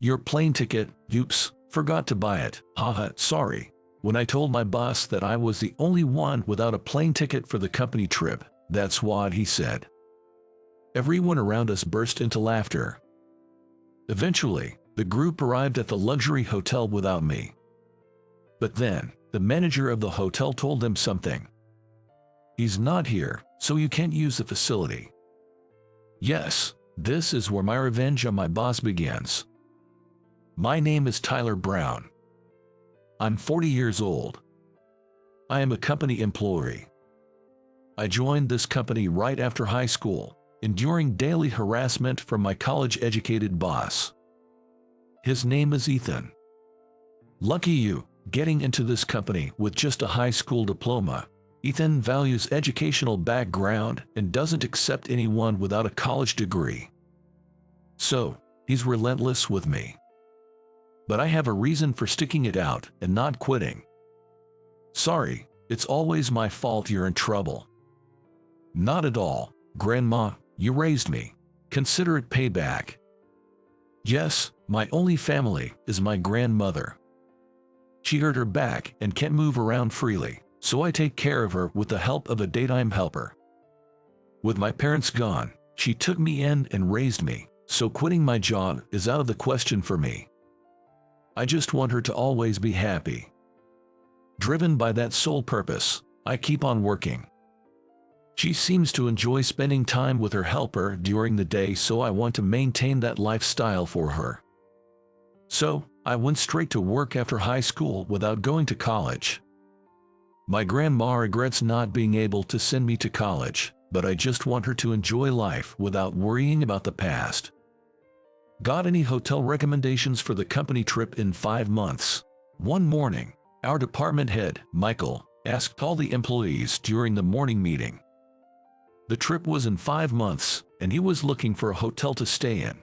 Your plane ticket, oops, forgot to buy it, haha, sorry. When I told my boss that I was the only one without a plane ticket for the company trip, that's what he said. Everyone around us burst into laughter. Eventually, the group arrived at the luxury hotel without me. But then, the manager of the hotel told them something. He's not here, so you can't use the facility. Yes, this is where my revenge on my boss begins. My name is Tyler Brown. I'm 40 years old. I am a company employee. I joined this company right after high school, enduring daily harassment from my college-educated boss. His name is Ethan. Lucky you, getting into this company with just a high school diploma. Ethan values educational background and doesn't accept anyone without a college degree. So, he's relentless with me. But I have a reason for sticking it out and not quitting. Sorry, it's always my fault you're in trouble. Not at all, Grandma, you raised me. Consider it payback. Yes, my only family is my grandmother. She hurt her back and can't move around freely, so I take care of her with the help of a daytime helper. With my parents gone, she took me in and raised me, so quitting my job is out of the question for me. I just want her to always be happy. Driven by that sole purpose, I keep on working. She seems to enjoy spending time with her helper during the day, so I want to maintain that lifestyle for her. So, I went straight to work after high school without going to college. My grandma regrets not being able to send me to college, but I just want her to enjoy life without worrying about the past. Got any hotel recommendations for the company trip in 5 months? One morning, our department head, Michael, asked all the employees during the morning meeting. The trip was in 5 months, and he was looking for a hotel to stay in.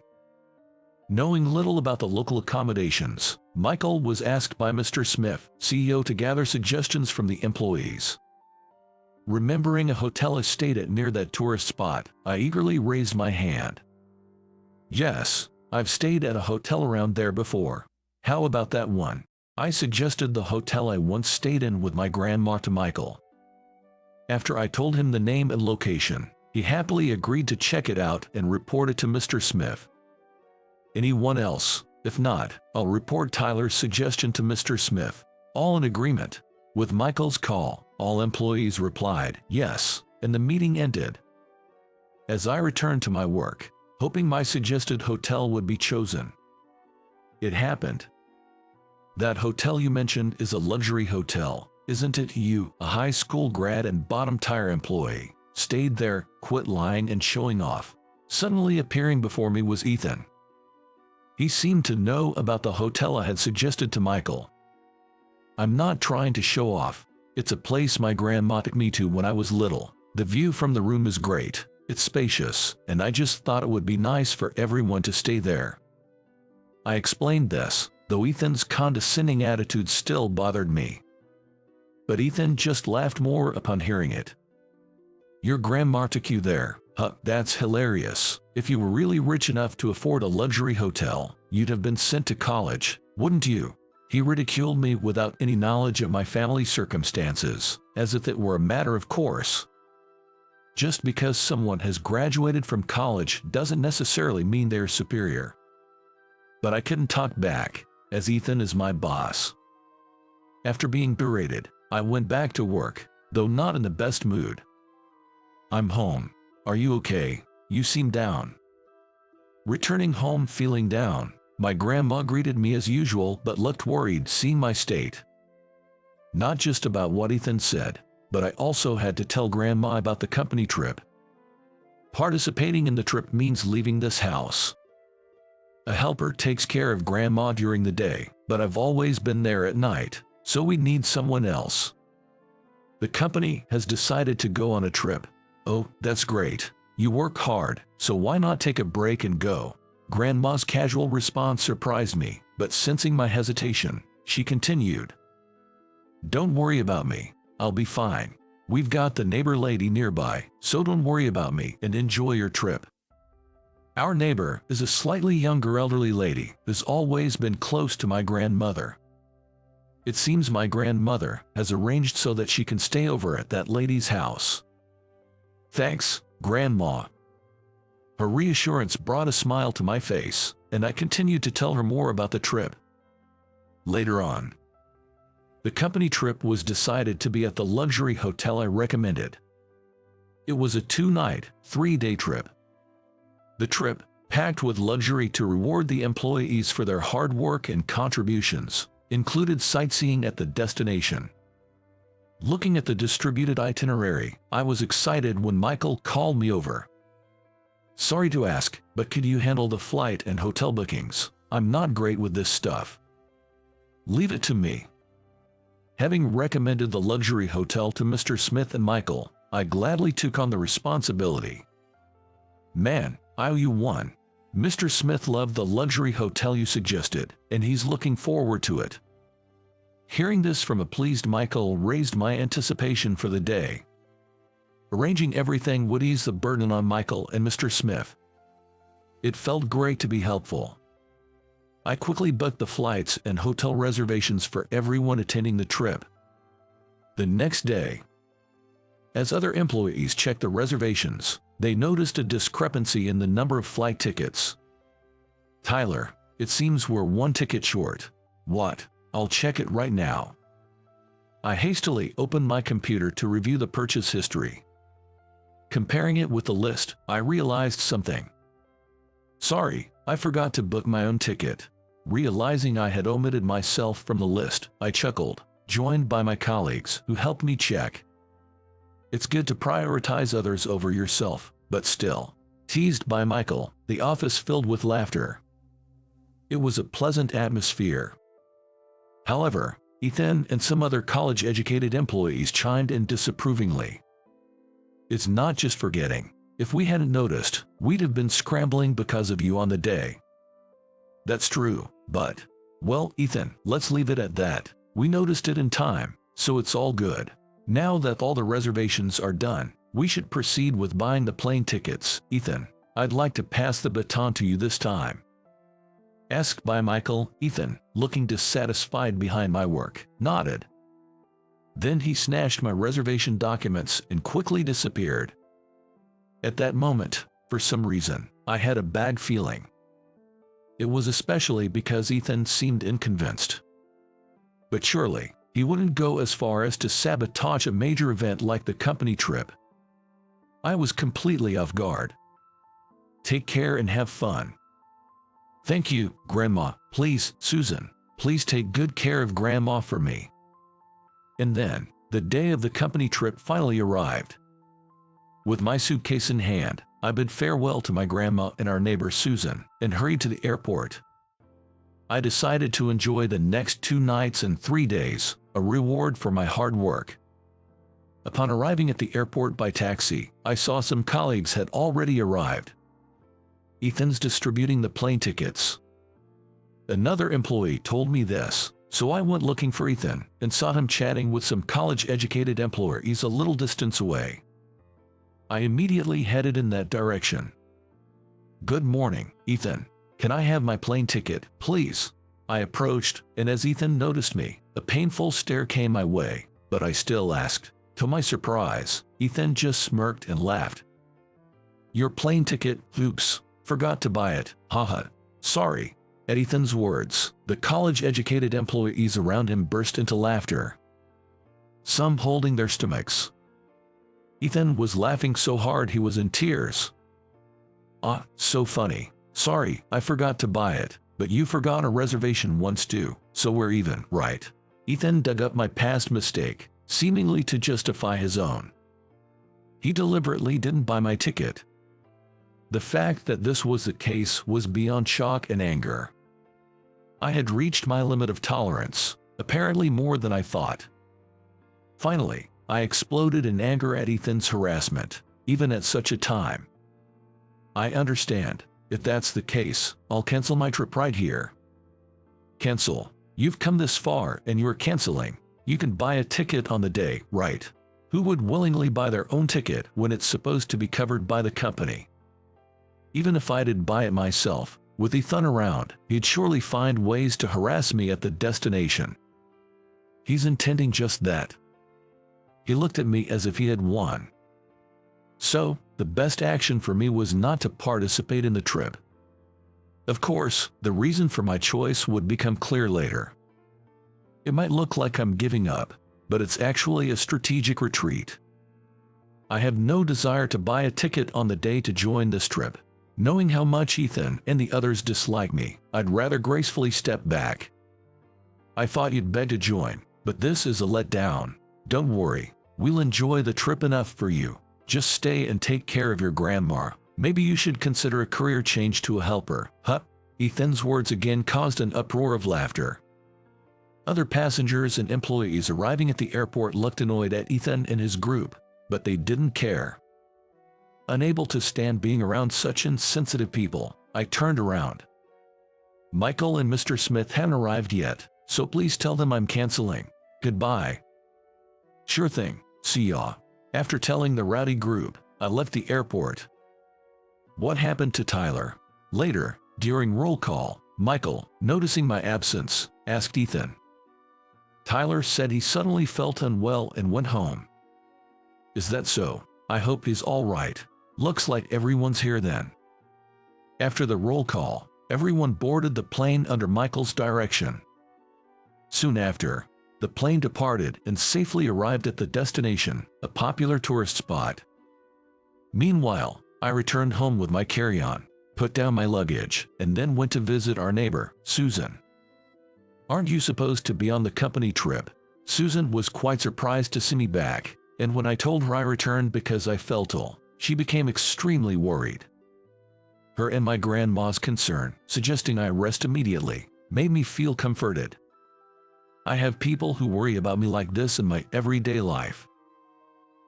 Knowing little about the local accommodations, Michael was asked by Mr. Smith, CEO, to gather suggestions from the employees. Remembering a hotel I stayed at near that tourist spot, I eagerly raised my hand. Yes, I've stayed at a hotel around there before. How about that one? I suggested the hotel I once stayed in with my grandma to Michael. After I told him the name and location, he happily agreed to check it out and report it to Mr. Smith. Anyone else? If not, I'll report Tyler's suggestion to Mr. Smith. All in agreement. With Michael's call, all employees replied yes, and the meeting ended. As I returned to my work, hoping my suggested hotel would be chosen, it happened. That hotel you mentioned is a luxury hotel, isn't it? You, a high school grad and bottom-tier employee, stayed there, quit lying and showing off. Suddenly appearing before me was Ethan. He seemed to know about the hotel I had suggested to Michael. I'm not trying to show off. It's a place my grandma took me to when I was little. The view from the room is great. It's spacious, and I just thought it would be nice for everyone to stay there. I explained this, though Ethan's condescending attitude still bothered me. But Ethan just laughed more upon hearing it. Your grandma took you there? Huh, that's hilarious. If you were really rich enough to afford a luxury hotel, you'd have been sent to college, wouldn't you? He ridiculed me without any knowledge of my family circumstances, as if it were a matter of course. Just because someone has graduated from college doesn't necessarily mean they're superior. But I couldn't talk back, as Ethan is my boss. After being berated, I went back to work, though not in the best mood. I'm home. Are you okay? You seem down. Returning home feeling down, my grandma greeted me as usual but looked worried seeing my state. Not just about what Ethan said, but I also had to tell Grandma about the company trip. Participating in the trip means leaving this house. A helper takes care of Grandma during the day, but I've always been there at night, so we need someone else. The company has decided to go on a trip. Oh, that's great. You work hard, so why not take a break and go? Grandma's casual response surprised me, but sensing my hesitation, she continued. Don't worry about me. I'll be fine. We've got the neighbor lady nearby, so don't worry about me and enjoy your trip. Our neighbor is a slightly younger elderly lady who's always been close to my grandmother. It seems my grandmother has arranged so that she can stay over at that lady's house. Thanks, Grandma. Her reassurance brought a smile to my face, and I continued to tell her more about the trip. Later on, the company trip was decided to be at the luxury hotel I recommended. It was a 2-night, 3-day trip. The trip, packed with luxury to reward the employees for their hard work and contributions, included sightseeing at the destination. Looking at the distributed itinerary, I was excited when Michael called me over. Sorry to ask, but could you handle the flight and hotel bookings? I'm not great with this stuff. Leave it to me. Having recommended the luxury hotel to Mr. Smith and Michael, I gladly took on the responsibility. Man, I owe you one. Mr. Smith loved the luxury hotel you suggested, and he's looking forward to it. Hearing this from a pleased Michael raised my anticipation for the day. Arranging everything would ease the burden on Michael and Mr. Smith. It felt great to be helpful. I quickly booked the flights and hotel reservations for everyone attending the trip. The next day, as other employees checked the reservations, they noticed a discrepancy in the number of flight tickets. Tyler, it seems we're 1 ticket short. What? I'll check it right now. I hastily opened my computer to review the purchase history. Comparing it with the list, I realized something. Sorry, I forgot to book my own ticket. Realizing I had omitted myself from the list, I chuckled, joined by my colleagues who helped me check. It's good to prioritize others over yourself, but still. Teased by Michael, the office filled with laughter. It was a pleasant atmosphere. However, Ethan and some other college-educated employees chimed in disapprovingly. It's not just forgetting. If we hadn't noticed, we'd have been scrambling because of you on the day. That's true, but, well, Ethan, let's leave it at that. We noticed it in time, so it's all good. Now that all the reservations are done, we should proceed with buying the plane tickets. Ethan, I'd like to pass the baton to you this time. Asked by Michael, Ethan, looking dissatisfied behind my work, nodded. Then he snatched my reservation documents and quickly disappeared. At that moment, for some reason, I had a bad feeling. It was especially because Ethan seemed unconvinced. But surely, he wouldn't go as far as to sabotage a major event like the company trip. I was completely off guard. Take care and have fun. Thank you, Grandma. Please, Susan, please take good care of Grandma for me. And then, the day of the company trip finally arrived. With my suitcase in hand, I bid farewell to my grandma and our neighbor Susan, and hurried to the airport. I decided to enjoy the next 2 nights and 3 days, a reward for my hard work. Upon arriving at the airport by taxi, I saw some colleagues had already arrived. Ethan's distributing the plane tickets. Another employee told me this, so I went looking for Ethan and saw him chatting with some college-educated employees a little distance away. I immediately headed in that direction. Good morning, Ethan. Can I have my plane ticket, please? I approached, and as Ethan noticed me, a painful stare came my way, but I still asked. To my surprise, Ethan just smirked and laughed. Your plane ticket, oops, forgot to buy it, haha. Sorry. At Ethan's words, the college-educated employees around him burst into laughter, some holding their stomachs. Ethan was laughing so hard he was in tears. Ah, so funny. Sorry, I forgot to buy it, but you forgot a reservation once too, so we're even, right? Ethan dug up my past mistake, seemingly to justify his own. He deliberately didn't buy my ticket. The fact that this was the case was beyond shock and anger. I had reached my limit of tolerance, apparently more than I thought. Finally, I exploded in anger at Ethan's harassment, even at such a time. I understand. If that's the case, I'll cancel my trip right here. Cancel? You've come this far and you're canceling. You can buy a ticket on the day, right? Who would willingly buy their own ticket when it's supposed to be covered by the company? Even if I did buy it myself, with Ethan around, he'd surely find ways to harass me at the destination. He's intending just that. He looked at me as if he had won. So, the best action for me was not to participate in the trip. Of course, the reason for my choice would become clear later. It might look like I'm giving up, but it's actually a strategic retreat. I have no desire to buy a ticket on the day to join this trip. Knowing how much Ethan and the others dislike me, I'd rather gracefully step back. I thought you'd beg to join, but this is a letdown. Don't worry, we'll enjoy the trip enough for you. Just stay and take care of your grandma. Maybe you should consider a career change to a helper. Huh? Ethan's words again caused an uproar of laughter. Other passengers and employees arriving at the airport looked annoyed at Ethan and his group, but they didn't care. Unable to stand being around such insensitive people, I turned around. Michael and Mr. Smith hadn't arrived yet, so please tell them I'm canceling. Goodbye. Sure thing, see ya. After telling the rowdy group, I left the airport. What happened to Tyler? Later, during roll call, Michael, noticing my absence, asked Ethan. Tyler said he suddenly felt unwell and went home. Is that so? I hope he's all right. Looks like everyone's here then. After the roll call, everyone boarded the plane under Michael's direction. Soon after, the plane departed and safely arrived at the destination, a popular tourist spot. Meanwhile, I returned home with my carry-on, put down my luggage, and then went to visit our neighbor, Susan. Aren't you supposed to be on the company trip? Susan was quite surprised to see me back, and when I told her I returned because I felt ill, she became extremely worried. Her and my grandma's concern, suggesting I rest immediately, made me feel comforted. I have people who worry about me like this in my everyday life.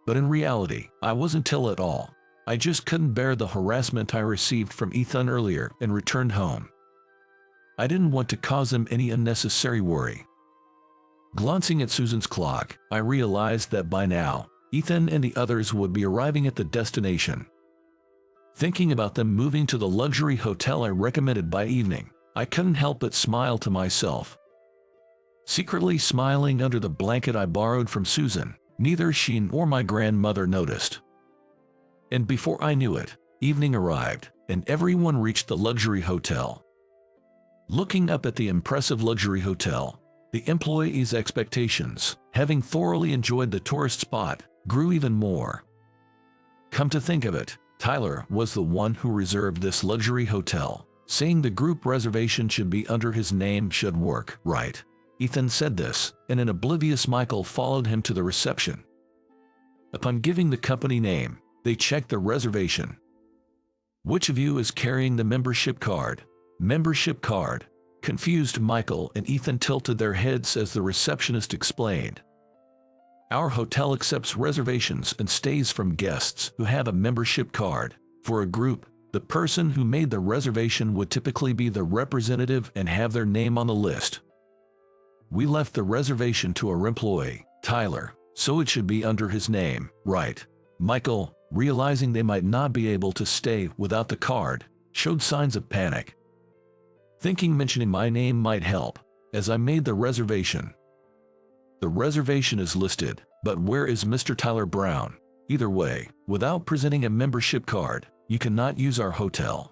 But in reality, I wasn't ill at all. I just couldn't bear the harassment I received from Ethan earlier and returned home. I didn't want to cause him any unnecessary worry. Glancing at Susan's clock, I realized that by now, Ethan and the others would be arriving at the destination. Thinking about them moving to the luxury hotel I recommended by evening, I couldn't help but smile to myself. Secretly smiling under the blanket I borrowed from Susan, neither she nor my grandmother noticed. And before I knew it, evening arrived, and everyone reached the luxury hotel. Looking up at the impressive luxury hotel, the employees' expectations, having thoroughly enjoyed the tourist spot, grew even more. Come to think of it, Tyler was the one who reserved this luxury hotel, saying the group reservation should be under his name should work, right? Ethan said this, and an oblivious Michael followed him to the reception. Upon giving the company name, they checked the reservation. Which of you is carrying the membership card? Membership card. Confused Michael and Ethan tilted their heads as the receptionist explained. Our hotel accepts reservations and stays from guests who have a membership card. For a group, the person who made the reservation would typically be the representative and have their name on the list. We left the reservation to our employee, Tyler, so it should be under his name, right? Michael, realizing they might not be able to stay without the card, showed signs of panic. Thinking mentioning my name might help, as I made the reservation. The reservation is listed, but where is Mr. Tyler Brown? Either way, without presenting a membership card, you cannot use our hotel.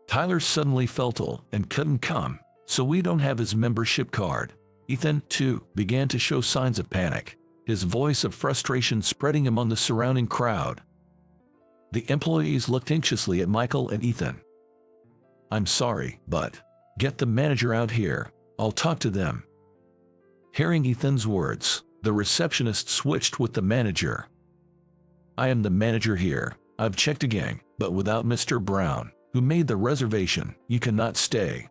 Tyler suddenly felt ill and couldn't come, so we don't have his membership card. Ethan, too, began to show signs of panic, his voice of frustration spreading among the surrounding crowd. The employees looked anxiously at Michael and Ethan. I'm sorry, but get the manager out here. I'll talk to them. Hearing Ethan's words, the receptionist switched with the manager. I am the manager here. I've checked again, but without Mr. Brown, who made the reservation, you cannot stay.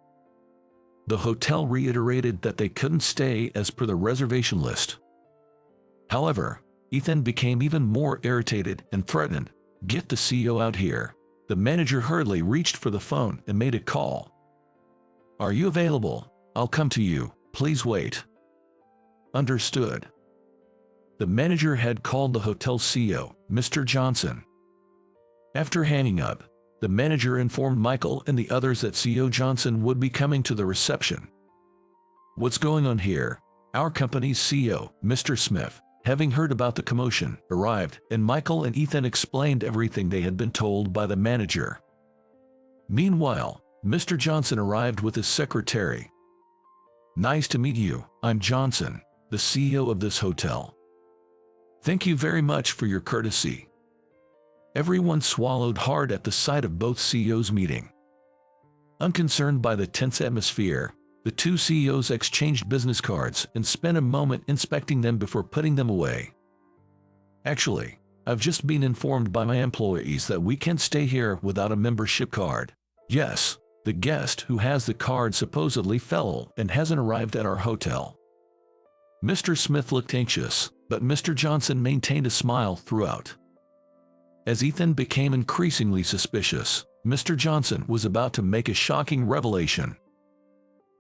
The hotel reiterated that they couldn't stay as per the reservation list. However, Ethan became even more irritated and threatened. Get the CEO out here. The manager hurriedly reached for the phone and made a call. Are you available? I'll come to you. Please wait. Understood. The manager had called the hotel CEO, Mr. Johnson. After hanging up, the manager informed Michael and the others that CEO Johnson would be coming to the reception. "What's going on here?" Our company's CEO, Mr. Smith, having heard about the commotion, arrived, and Michael and Ethan explained everything they had been told by the manager. Meanwhile, Mr. Johnson arrived with his secretary. "Nice to meet you. I'm Johnson, the CEO of this hotel. Thank you very much for your courtesy." Everyone swallowed hard at the sight of both CEOs meeting. Unconcerned by the tense atmosphere, the two CEOs exchanged business cards and spent a moment inspecting them before putting them away. "Actually, I've just been informed by my employees that we can't stay here without a membership card. Yes, the guest who has the card supposedly fell and hasn't arrived at our hotel." Mr. Smith looked anxious, but Mr. Johnson maintained a smile throughout. As Ethan became increasingly suspicious, Mr. Johnson was about to make a shocking revelation.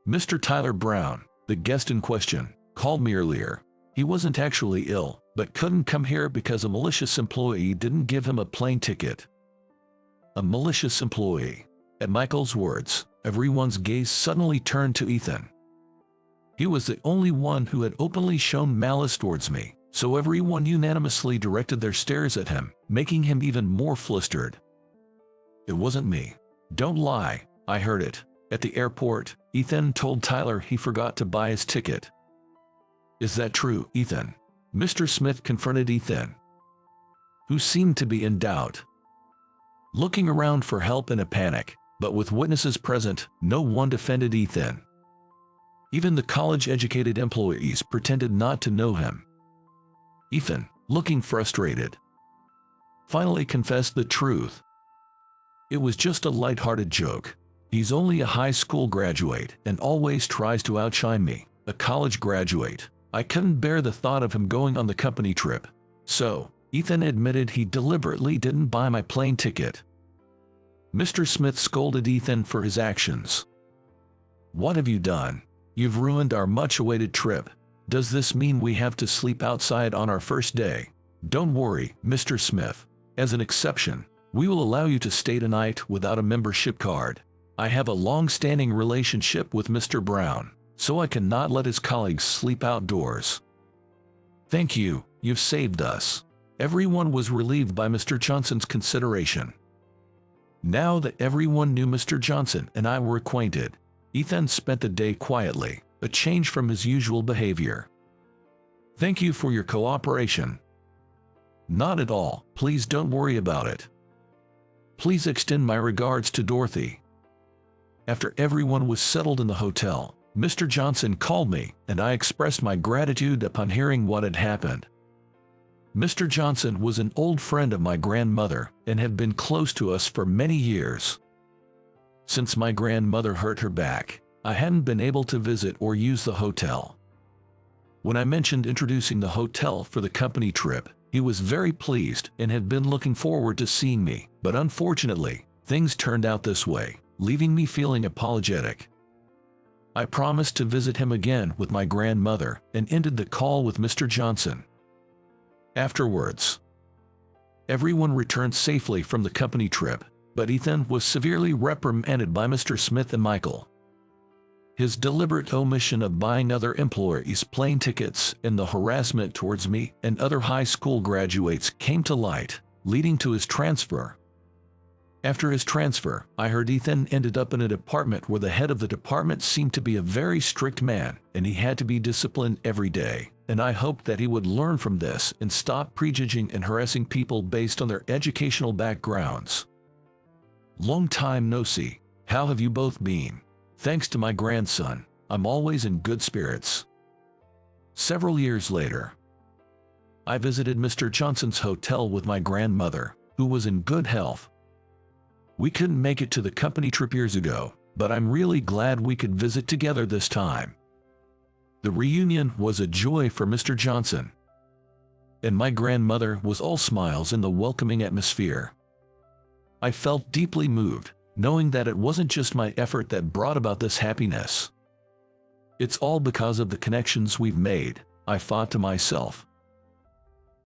"Mr. Tyler Brown, the guest in question, called me earlier. He wasn't actually ill, but couldn't come here because a malicious employee didn't give him a plane ticket." A malicious employee. At Michael's words, everyone's gaze suddenly turned to Ethan. He was the only one who had openly shown malice towards me, so everyone unanimously directed their stares at him, making him even more flustered. "It wasn't me. Don't lie, I heard it. At the airport, Ethan told Tyler he forgot to buy his ticket." "Is that true, Ethan?" Mr. Smith confronted Ethan, who seemed to be in doubt. Looking around for help in a panic, but with witnesses present, no one defended Ethan. Even the college-educated employees pretended not to know him. Ethan, looking frustrated, finally confessed the truth. "It was just a light-hearted joke. He's only a high school graduate and always tries to outshine me, a college graduate. I couldn't bear the thought of him going on the company trip. So, Ethan admitted he deliberately didn't buy my plane ticket." Mr. Smith scolded Ethan for his actions. "What have you done? You've ruined our much-awaited trip. Does this mean we have to sleep outside on our first day?" "Don't worry, Mr. Smith. As an exception, we will allow you to stay tonight without a membership card. I have a long-standing relationship with Mr. Brown, so I cannot let his colleagues sleep outdoors." "Thank you, you've saved us." Everyone was relieved by Mr. Johnson's consideration. Now that everyone knew Mr. Johnson and I were acquainted, Ethan spent the day quietly, a change from his usual behavior. "Thank you for your cooperation." "Not at all, please don't worry about it. Please extend my regards to Dorothy." After everyone was settled in the hotel, Mr. Johnson called me, and I expressed my gratitude upon hearing what had happened. Mr. Johnson was an old friend of my grandmother and had been close to us for many years. Since my grandmother hurt her back, I hadn't been able to visit or use the hotel. When I mentioned introducing the hotel for the company trip, he was very pleased and had been looking forward to seeing me, but unfortunately, things turned out this way, leaving me feeling apologetic. I promised to visit him again with my grandmother and ended the call with Mr. Johnson. Afterwards, everyone returned safely from the company trip, but Ethan was severely reprimanded by Mr. Smith and Michael. His deliberate omission of buying other employees plane tickets and the harassment towards me and other high school graduates came to light, leading to his transfer. After his transfer, I heard Ethan ended up in a department where the head of the department seemed to be a very strict man and he had to be disciplined every day, and I hoped that he would learn from this and stop prejudging and harassing people based on their educational backgrounds. Long time no see. How have you both been? Thanks to my grandson, I'm always in good spirits. Several years later, I visited Mr. Johnson's hotel with my grandmother, who was in good health. We couldn't make it to the company trip years ago, but I'm really glad we could visit together this time. The reunion was a joy for Mr. Johnson, and my grandmother was all smiles in the welcoming atmosphere. I felt deeply moved, knowing that it wasn't just my effort that brought about this happiness. It's all because of the connections we've made, I thought to myself.